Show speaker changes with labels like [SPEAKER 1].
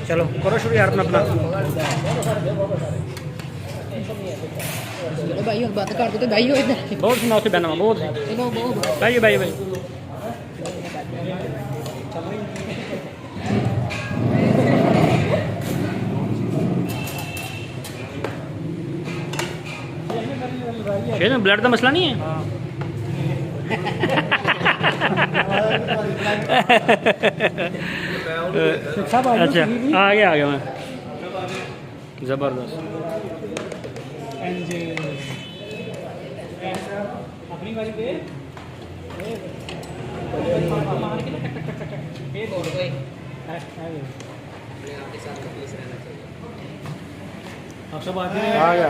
[SPEAKER 1] चलो करो शुरू यार अपना अपना।
[SPEAKER 2] चलो भाई बात कर दो तो भाई हो इधर
[SPEAKER 1] बहुत सुनाओ से बहना बहुत
[SPEAKER 2] चलो बहुत
[SPEAKER 1] भाई भाई भाई शेर में ब्लड का मसला नहीं है। अच्छा आ गया मैं जबरदस्त। अपनी बारी पे आप सब आ गया।